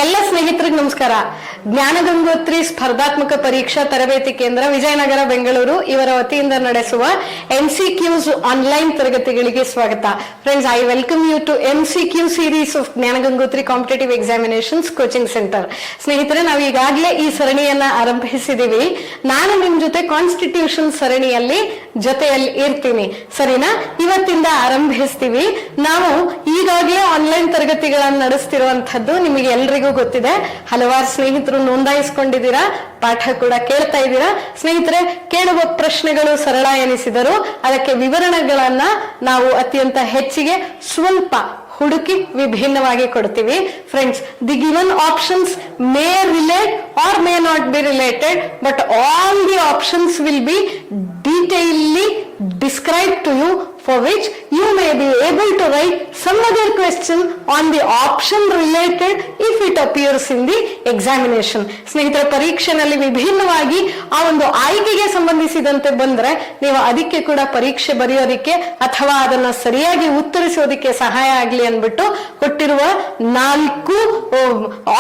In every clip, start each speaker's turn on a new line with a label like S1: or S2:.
S1: ಎಲ್ಲ ಸ್ನೇಹಿತರಿಗೆ ನಮಸ್ಕಾರ. ಜ್ಞಾನಗಂಗೋತ್ರಿ ಸ್ಪರ್ಧಾತ್ಮಕ ಪರೀಕ್ಷಾ ತರಬೇತಿ ಕೇಂದ್ರ ವಿಜಯನಗರ ಬೆಂಗಳೂರು ಇವರ ವತಿಯಿಂದ ನಡೆಸುವ MCQs ಆನ್ಲೈನ್ ತರಗತಿಗಳಿಗೆ ಸ್ವಾಗತ. Friends, I welcome you to MCQ series of Jnanagangotri competitive examinations coaching centre. ಸ್ನೇಹಿತರೆ, ನಾವು ಈಗಾಗಲೇ ಈ ಸರಣಿಯನ್ನ ಆರಂಭಿಸಿದೀವಿ. ನಾನು ನಿಮ್ ಜೊತೆ ಕಾನ್ಸ್ಟಿಟ್ಯೂಷನ್ ಸರಣಿಯಲ್ಲಿ ಜೊತೆಯಲ್ಲಿ ಇರ್ತೀನಿ, ಸರಿನಾ? ಇವತ್ತಿಂದ ಆರಂಭಿಸ್ತೀವಿ. ನಾವು ಈಗಾಗಲೇ ಆನ್ಲೈನ್ ತರಗತಿಗಳನ್ನು ನಡೆಸ್ತಿರುವಂತದ್ದು ನಿಮಗೆ ಎಲ್ರಿಗೂ ಗೊತ್ತಿದೆ. ಹಲವಾರು ಸ್ನೇಹಿತರು ನೋಂದಾಯಿಸಿಕೊಂಡಿದ್ದೀರಾ, ಪಾಠ ಕೂಡ ಕೇಳ್ತಾ ಇದ್ದೀರಾ. ಸ್ನೇಹಿತರೆ, ಕೇಳುವ ಪ್ರಶ್ನೆಗಳು ಸರಳ ಎನಿಸಿದರು ಅದಕ್ಕೆ ವಿವರಣೆಗಳನ್ನ ನಾವು ಅತ್ಯಂತ ಹೆಚ್ಚಿಗೆ ಸ್ವಲ್ಪ ಹುಡುಕಿ ವಿಭಿನ್ನವಾಗಿ ಕೊಡ್ತೀವಿ. Friends, the given options may relate or may not be related, but all the options will be detailedly described to you, for which you may be able to write some other question on the option related if it appears in the examination. ಸ್ನೇಹಿತರ, ಪರೀಕ್ಷೆನಲ್ಲಿ ವಿಭಿನ್ನವಾಗಿ ಆ ಒಂದು ಆಯ್ಕೆಗೆ ಸಂಬಂಧಿಸಿದಂತೆ ಬಂದ್ರೆ ನೀವು ಅದಕ್ಕೆ ಕೂಡ ಪರೀಕ್ಷೆ ಬರೆಯೋದಿಕ್ಕೆ ಅಥವಾ ಅದನ್ನ ಸರಿಯಾಗಿ ಉತ್ತರಿಸೋದಿಕ್ಕೆ ಸಹಾಯ ಆಗ್ಲಿ ಅನ್ಬಿಟ್ಟು ಕೊಟ್ಟಿರುವ 4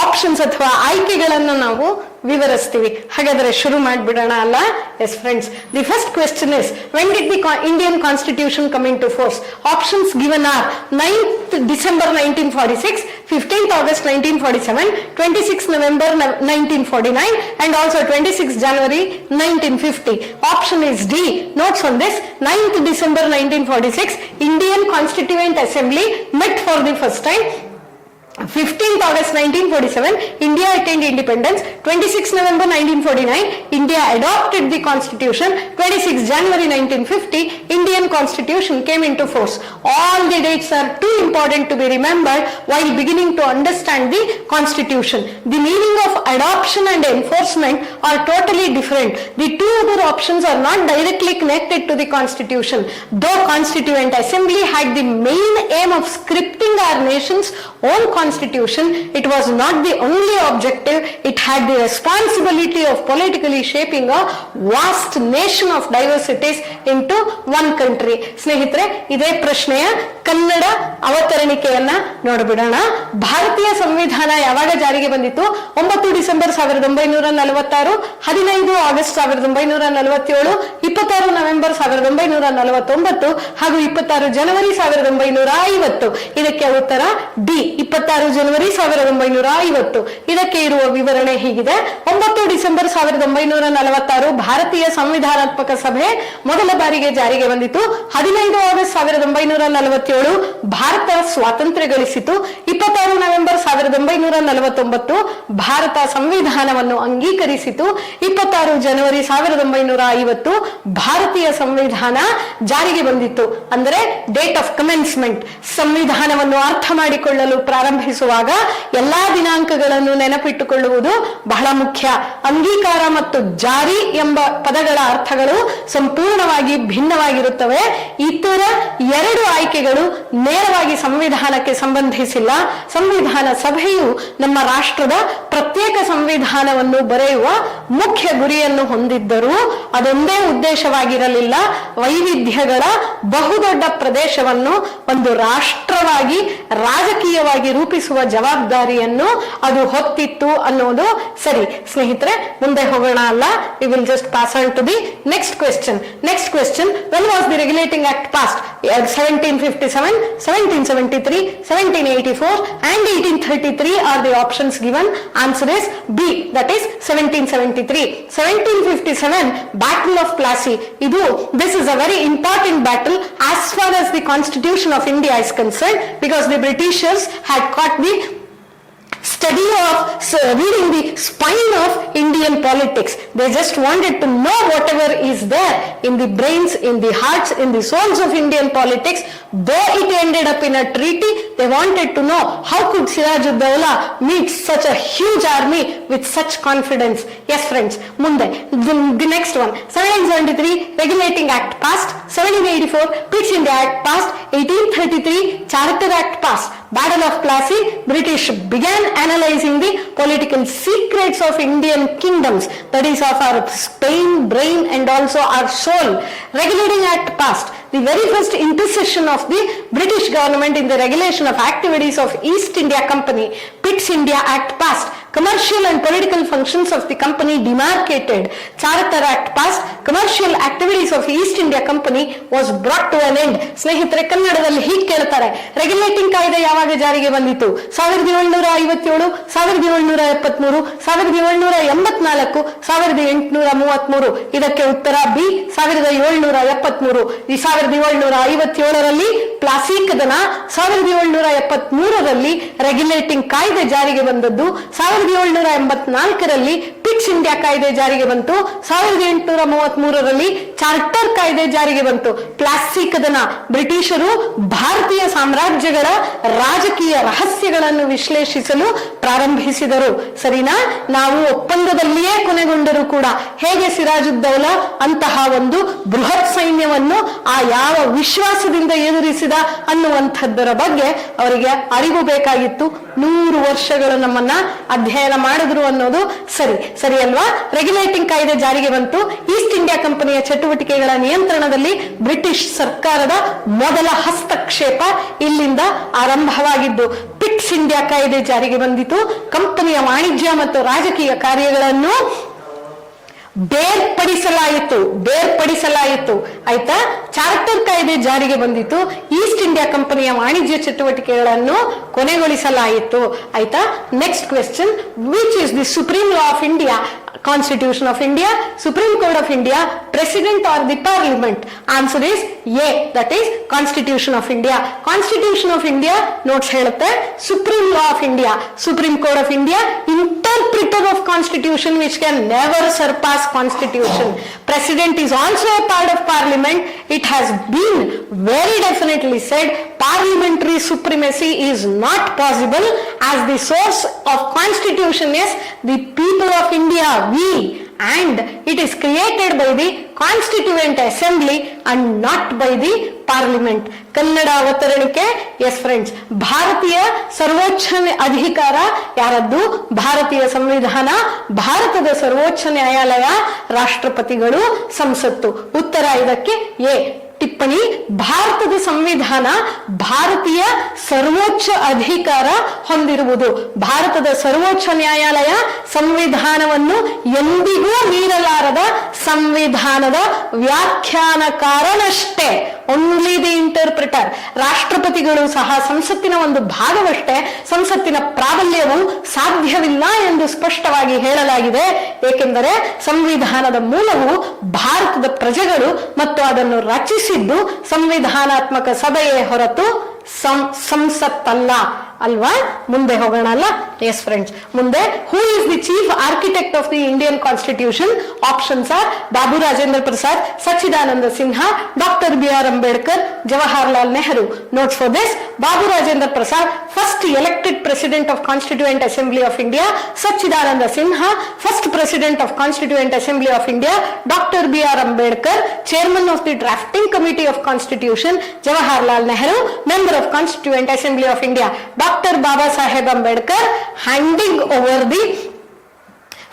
S1: ಆಪ್ಷನ್ಸ್ ಅಥವಾ ಆಯ್ಕೆಗಳನ್ನು ನಾವು ವಿವರಿಸ್ತೀವಿ. ಹಾಗಾದ್ರೆ ಶುರು ಮಾಡ್ಬಿಡೋಣ ಅಲ್ಲ? Yes friends, the first question is, when did the Indian Constitution come into force? Options given are 9th December 1946, 15th August 1947, 26th November 1949 and also 26th January 1950. Option is D. Notes on this: 9th December 1946, Indian Constituent Assembly met for the first time. 15th August 1947, India attained independence. 26th November 1949, India adopted the constitution. 26th January 1950, Indian constitution came into force. All the dates are too important to be remembered while beginning to understand the constitution. The meaning of adoption and enforcement are totally different. The two other options are not directly connected to the constitution. Though Constituent Assembly had the main aim of scripting our nation's own constitution, it was not the only objective. It had the responsibility of politically shaping a vast nation of diversities into one country. ಸ್ನೇಹಿತರೆ, ಇದೇ ಪ್ರಶ್ನೆಯ ಕನ್ನಡ ಅವತರಣಿಕೆಯನ್ನ ನೋಡ್ಬಿಡೋಣ. ಭಾರತೀಯ ಸಂವಿಧಾನ ಯಾವಾಗ ಜಾರಿಗೆ ಬಂದಿತ್ತು? 9 December 1946, 15 August 1947, 26 November 1949 ಹಾಗೂ 26 ಜನವರಿ 1950. ಇದಕ್ಕೆ ಉತ್ತರ ಡಿ, 26 ಜನವರಿ 1950. ಇದಕ್ಕೆ ಇರುವ ವಿವರಣೆ ಹೀಗಿದೆ: 9 ಡಿಸೆಂಬರ್ 1946 ಭಾರತೀಯ ಸಂವಿಧಾನಾತ್ಮಕ ಸಭೆ ಮೊದಲ ಬಾರಿಗೆ ಜಾರಿಗೆ ಬಂದಿತು. 15 ಆಗಸ್ಟ್ 1947 ಭಾರತ ಸ್ವಾತಂತ್ರ್ಯ ಗಳಿಸಿತು. 26 ನವೆಂಬರ್ 1949 ಭಾರತ ಸಂವಿಧಾನವನ್ನು ಅಂಗೀಕರಿಸಿತು. 26 ಜನವರಿ 1950 ಭಾರತೀಯ ಸಂವಿಧಾನ ಜಾರಿಗೆ ಬಂದಿತ್ತು. ಅಂದರೆ ಡೇಟ್ ಆಫ್ ಕಮೆನ್ಸ್ಮೆಂಟ್. ಸಂವಿಧಾನವನ್ನು ಅರ್ಥ ಮಾಡಿಕೊಳ್ಳಲು ಪ್ರಾರಂಭಿಸುವಾಗ ಎಲ್ಲಾ ದಿನಾಂಕಗಳನ್ನು ನೆನಪಿಟ್ಟುಕೊಳ್ಳುವುದು ಬಹಳ ಮುಖ್ಯ. ಅಂಗೀಕಾರ ಮತ್ತು ಜಾರಿ ಎಂಬ ಪದಗಳ ಅರ್ಥಗಳು ಸಂಪೂರ್ಣವಾಗಿ ಭಿನ್ನವಾಗಿರುತ್ತವೆ. ಇತರ 2 ಆಯ್ಕೆಗಳು ನೇರವಾಗಿ ಸಂವಿಧಾನಕ್ಕೆ ಸಂಬಂಧಿಸಿಲ್ಲ. ಸಂವಿಧಾನ ಸಭೆಯು ನಮ್ಮ ರಾಷ್ಟ್ರದ ಪ್ರತ್ಯೇಕ ಸಂವಿಧಾನವನ್ನು ಬರೆಯುವ ಮುಖ್ಯ ಗುರಿಯನ್ನು ಹೊಂದಿದ್ದರೂ ಅದೊಂದೇ ಉದ್ದೇಶವಾಗಿರಲಿಲ್ಲ. ವೈವಿಧ್ಯಗಳ ಬಹುದೊಡ್ಡ ಪ್ರದೇಶವನ್ನು ಒಂದು ರಾಷ್ಟ್ರವಾಗಿ ರಾಜಕೀಯವಾಗಿ ರೂಪಿಸುವ ಜವಾಬ್ದಾರಿಯನ್ನು ಅದು ಹೊತ್ತಿತ್ತು ಅನ್ನೋದು ಸರಿ. ಸ್ನೇಹಿತರೆ, ಮುಂದೆ ಹೋಗೋಣ ಅಲ್ಲ? We will just pass on to the next question. Next question: when was the regulating act passed? 1757, 1773, 1784 and 1833 are the options given. Answer is B, that is 1773. 1757 Battle of Plassey. This is a very important battle as far as the Constitution of India is concerned, because the Britishers had caught the study of reading the spine of Indian politics. They just wanted to know whatever is there in the brains, in the hearts, in the souls of Indian politics. Though it ended up in a treaty, they wanted to know how could Siraj-ud-Dawla meet such a huge army with such confidence. Yes friends, munde the next one: 1773 Regulating Act passed. 1784 Pitt India Act passed. 1833 Charter Act passed. Battle of Plassey, British began analyzing the political secrets of Indian kingdoms, that is of our Spain, brain and also our soul. Regulating Act passed. the very first intercession of the British government in the regulation of activities of East India Company, Pitt's India Act passed. Commercial and political functions of the company demarcated. Charter Act passed. Commercial activities of East India Company was brought to an end. ಸ್ನೇಹಿತರೆ, ಕನ್ನಡದಲ್ಲಿ ಹೀಗೆ ಕೇಳ್ತಾರೆ, regulating ಕಾಯ್ದೆ ಯಾವಾಗ ಜಾರಿಗೆ ಬಂದಿತು? 1757, 1773, 1784, 1833. ಇದಕ್ಕೆ ಉತ್ತರ ಬಿ, 1773. ಈ 1757ರಲ್ಲಿ ಪ್ಲಾಸಿಕ್ ದನ, 1773ರಲ್ಲಿ ರೆಗ್ಯುಲೇಟಿಂಗ್ ಕಾಯ್ದೆ ಜಾರಿಗೆ ಬಂದದ್ದು, 1784ರಲ್ಲಿ ಪಿಟ್ಸ್ ಇಂಡಿಯಾ ಕಾಯ್ದೆ ಜಾರಿಗೆ ಬಂತು, 1833ರಲ್ಲಿ ಚಾರ್ಟರ್ ಕಾಯ್ದೆ ಜಾರಿಗೆ ಬಂತು. ಪ್ಲಾಸ್ಟಿಕ್ ದನ ಬ್ರಿಟಿಷರು ಭಾರತೀಯ ಸಾಮ್ರಾಜ್ಯಗಳ ರಾಜಕೀಯ ರಹಸ್ಯಗಳನ್ನು ವಿಶ್ಲೇಷಿಸಲು ಪ್ರಾರಂಭಿಸಿದರು. ಸರಿನಾ? ನಾವು ಒಪ್ಪಂದದಲ್ಲಿಯೇ ಕೊನೆಗೊಂಡರೂ ಕೂಡ ಹೇಗೆ ಸಿರಾಜುದ್ದೌಲಾ ಅಂತಹ ಒಂದು ಬೃಹತ್ ಸೈನ್ಯವನ್ನು ಆ ಯಾವ ವಿಶ್ವಾಸದಿಂದ ಎದುರಿಸಿದ ಅನ್ನುವಂಥದ್ದರ ಬಗ್ಗೆ ಅವರಿಗೆ ಅರಿವು ಬೇಕಾಗಿತ್ತು. 100 ವರ್ಷಗಳು ನಮ್ಮನ್ನ ಅಧ್ಯಯನ ಮಾಡಿದ್ರು ಅನ್ನೋದು ಸರಿ ಅಲ್ವಾ? ರೆಗ್ಯುಲೇಟಿಂಗ್ ಕಾಯ್ದೆ ಜಾರಿಗೆ ಬಂತು. ಈಸ್ಟ್ ಇಂಡಿಯಾ ಕಂಪನಿಯ ಚಟುವಟಿಕೆಗಳ ನಿಯಂತ್ರಣದಲ್ಲಿ ಬ್ರಿಟಿಷ್ ಸರ್ಕಾರದ ಮೊದಲ ಹಸ್ತಕ್ಷೇಪ ಇಲ್ಲಿಂದ ಆರಂಭವಾಗಿದ್ದು. ಪಿಟ್ಸ್ ಇಂಡಿಯಾ ಕಾಯ್ದೆ ಜಾರಿಗೆ ಬಂದಿತು. ಕಂಪನಿಯ ವಾಣಿಜ್ಯ ಮತ್ತು ರಾಜಕೀಯ ಕಾರ್ಯಗಳನ್ನು ಬೇರ್ಪಡಿಸಲಾಯಿತು. ಆಯ್ತಾ? ಚಾರ್ಟರ್ ಕಾಯ್ದೆ ಜಾರಿಗೆ ಬಂದಿತ್ತು. ಈಸ್ಟ್ ಇಂಡಿಯಾ ಕಂಪನಿಯ ವಾಣಿಜ್ಯ ಚಟುವಟಿಕೆಗಳನ್ನು ಕೊನೆಗೊಳಿಸಲಾಯಿತು. ಆಯ್ತಾ? Next question, which is the supreme law of India? Constitution of India, Supreme Court of India, President or the Parliament? Answer is A, that is Constitution of India. Constitution of India notes ಹೇಳುತ್ತೆ Supreme Law of India, Supreme Court of India, interpreter of Constitution which can never surpass Constitution. President is also a part of Parliament. It has been very definitely said parliamentary supremacy is not possible as the source of Constitution is the people of India, we, and it is created by the Constituent Assembly and not by the Parliament. Kannada ಅವತರಣಿಕೆ. Yes friends, ಭಾರತೀಯ ಸರ್ವೋಚ್ಚ ಅಧಿಕಾರ ಯಾರದ್ದು? ಭಾರತೀಯ ಸಂವಿಧಾನ, ಭಾರತದ ಸರ್ವೋಚ್ಚ ನ್ಯಾಯಾಲಯ, ರಾಷ್ಟ್ರಪತಿಗಳು, ಸಂಸತ್ತು. ಉತ್ತರ ಇದಕ್ಕೆ ಎ. ಟಿಪ್ಪಣಿ, ಭಾರತದ ಸಂವಿಧಾನ ಭಾರತೀಯ ಸರ್ವೋಚ್ಚ ಅಧಿಕಾರ ಹೊಂದಿರುವುದು. ಭಾರತದ ಸರ್ವೋಚ್ಚ ನ್ಯಾಯಾಲಯ ಸಂವಿಧಾನವನ್ನು ಎಂದಿಗೂ ಮೀರಲಾರದ ಸಂವಿಧಾನದ ವ್ಯಾಖ್ಯಾನಕಾರನಷ್ಟೇ, ಓನ್ಲಿ ದಿ ಇಂಟರ್ಪ್ರಿಟರ್. ರಾಷ್ಟ್ರಪತಿಗಳು ಸಹ ಸಂಸತ್ತಿನ ಒಂದು ಭಾಗವಷ್ಟೇ. ಸಂಸತ್ತಿನ ಪ್ರಾಬಲ್ಯವು ಸಾಧ್ಯವಿಲ್ಲ ಎಂದು ಸ್ಪಷ್ಟವಾಗಿ ಹೇಳಲಾಗಿದೆ. ಏಕೆಂದರೆ ಸಂವಿಧಾನದ ಮೂಲವು ಭಾರತದ ಪ್ರಜೆಗಳು ಮತ್ತು ಅದನ್ನು ರಚಿಸಿದ್ದು ಸಂವಿಧಾನಾತ್ಮಕ ಸಭೆಯೇ ಹೊರತು ಸಂಸತ್ತಲ್ಲ ಅಲ್ವಾ? ಮುಂದೆ ಹೋಗೋಣ ಅಲ್ಲ? ಎಸ್ ಫ್ರೆಂಡ್ಸ್, ಮುಂದೆ who is the chief architect of the Indian constitution? Options are Babu Rajendra Prasad, Sachchidananda Sinha, doctor BR Ambedkar, Jawaharlal Nehru. Notes for this: Babu Rajendra Prasad, first elected president of constituent assembly of India. Sachchidananda Sinha, first president of constituent assembly of India. Doctor BR Ambedkar, chairman of the drafting committee of constitution. Jawaharlal Nehru, member of constituent assembly of India. Dr. Baba Saheb Ambedkar handing over the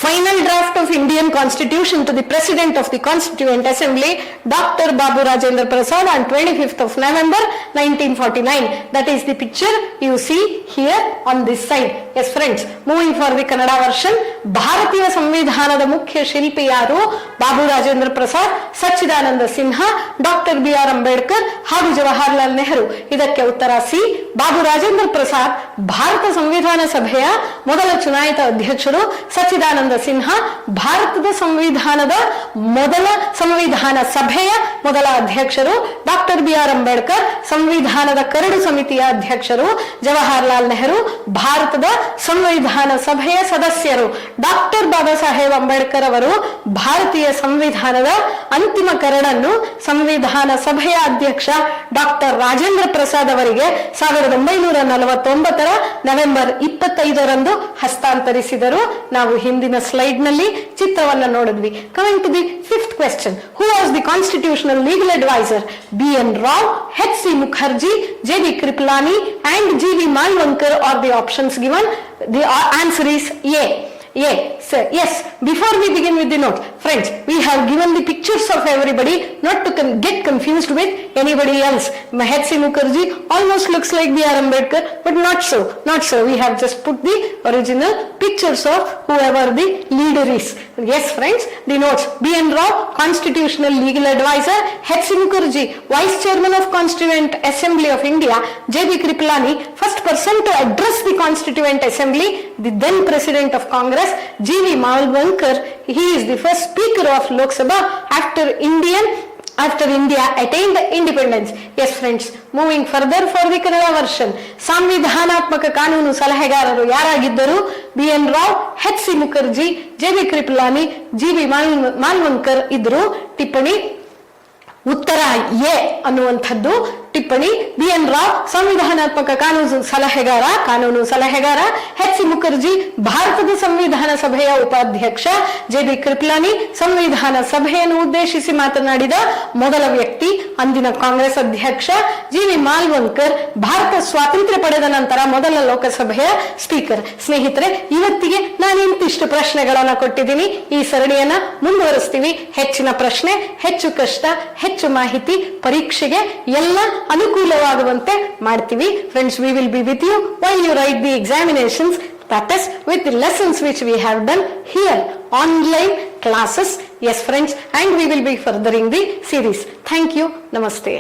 S1: final draft of Indian Constitution to the President of the Constituent Assembly, Dr. Babu Rajendra Prasad, on 25th of November 1949. That is the picture you see here on this side. Yes friends, moving for the Kannada version. ಭಾರತೀಯ ಸಂವಿಧಾನದ ಮುಖ್ಯ ಶಿಲ್ಪಿ ಯಾರು? Babu Rajendra Prasad, Sachchidananda Sinha, doctor BR Ambedkar ಹಾಗೂ ಜವಾಹರ್ಲಾಲ್ ನೆಹರು. ಇದಕ್ಕೆ ಉತ್ತರ C. Babu Rajendra Prasad Bharat ಸಂವಿಧಾನ ಸಭೆಯ ಮೊದಲ ಚುನಾಯಿತ ಅಧ್ಯಕ್ಷರು. ಸಚ್ಚಿದಾನಂದ ಸಿನ್ಹಾ ಭಾರತದ ಸಂವಿಧಾನದ ಸಂವಿಧಾನ ಸಭೆಯ ಮೊದಲ ಅಧ್ಯಕ್ಷರು. ಡಾಕ್ಟರ್ BR ಅಂಬೇಡ್ಕರ್ ಸಂವಿಧಾನದ ಕರಡು ಸಮಿತಿಯ ಅಧ್ಯಕ್ಷರು. ಜವಾಹರ್ಲಾಲ್ ನೆಹರು ಭಾರತದ ಸಂವಿಧಾನ ಸಭೆಯ ಸದಸ್ಯರು. ಡಾಕ್ಟರ್ ಬಾಬಾ ಸಾಹೇಬ್ ಅಂಬೇಡ್ಕರ್ ಅವರು ಭಾರತೀಯ ಸಂವಿಧಾನದ ಅಂತಿಮ ಕರಡನ್ನು ಸಂವಿಧಾನ ಸಭೆಯ ಅಧ್ಯಕ್ಷ ಡಾಕ್ಟರ್ ರಾಜೇಂದ್ರ ಪ್ರಸಾದ್ ಅವರಿಗೆ 1949 ನವೆಂಬರ್ 25ರಂದು ಹಸ್ತಾಂತರಿಸಿದರು. ನಾವು ಹಿಂದಿನ ಸ್ಲೈಡ್ ನಲ್ಲಿ ಚಿತ್ರವನ್ನು ನೋಡಿದ್ವಿ. Coming to the fifth question, who was the constitutional legal adviser? BN Rao, HC Mukherjee, JV Kripalani and GV Mavalankar are the options given. The answer is A. Yes. Before we begin with the note, Friends, we have given the pictures of everybody not to get confused with anybody else. H.C. Mukherjee almost looks like B.R. Ambedkar, but not so. Not so. We have just put the original pictures of whoever the leader is. Yes, friends, the notes. B.N. Rao, Constitutional Legal Advisor. H.C. Mukherjee, Vice Chairman of Constituent Assembly of India. J.B. Kripalani, first person to address the Constituent Assembly. The then President of Congress. G.V. Malvankar, he is the first Speaker of Lok Sabha after India attained independence. Yes, friends, moving further for the Kannada version. ಸಂವಿಧಾನಾತ್ಮಕ ಕಾನೂನು ಸಲಹೆಗಾರರು ಯಾರಾಗಿದ್ದರು? B.N. Rao, H.C. Mukherjee, J.B. Kripalani, G.V. ಮಾಲ್ವಂಕರ್ ಇದ್ರು. ಟಿಪ್ಪಣಿ ಉತ್ತರ A ಅನ್ನುವಂಥದ್ದು ಟಿಪ್ಪಣಿ. B.N. Rao ಸಂವಿಧಾನಾತ್ಮಕ ಕಾನೂನು ಸಲಹೆಗಾರ. H.C. Mukherjee ಭಾರತದ ಸಂವಿಧಾನ ಸಭೆಯ ಉಪಾಧ್ಯಕ್ಷ. J.B. ಕೃಪಲಾನಿ ಸಂವಿಧಾನ ಸಭೆಯನ್ನು ಉದ್ದೇಶಿಸಿ ಮಾತನಾಡಿದ ಮೊದಲ ವ್ಯಕ್ತಿ, ಅಂದಿನ ಕಾಂಗ್ರೆಸ್ ಅಧ್ಯಕ್ಷ. G.V. ಮಾಲ್ವಂಕರ್ ಭಾರತ ಸ್ವಾತಂತ್ರ್ಯ ಪಡೆದ ನಂತರ ಮೊದಲ ಲೋಕಸಭೆಯ ಸ್ಪೀಕರ್. ಸ್ನೇಹಿತರೆ, ಇವತ್ತಿಗೆ ನಾನು ಇಂತಿಷ್ಟು ಪ್ರಶ್ನೆಗಳನ್ನ ಕೊಟ್ಟಿದ್ದೀನಿ. ಈ ಸರಣಿಯನ್ನ ಮುಂದುವರಿಸ್ತೀವಿ. ಹೆಚ್ಚಿನ ಪ್ರಶ್ನೆ, ಹೆಚ್ಚು ಕಷ್ಟ, ಹೆಚ್ಚು ಮಾಹಿತಿ, ಪರೀಕ್ಷೆಗೆ ಎಲ್ಲ ಅನುಕೂಲವಾಗುವಂತೆ ಮಾಡ್ತೀವಿ. Friends, we will be with you while you write the examinations, that is with the lessons which we have done here, online classes. Yes, friends, and we will be furthering the series. Thank you. Namaste.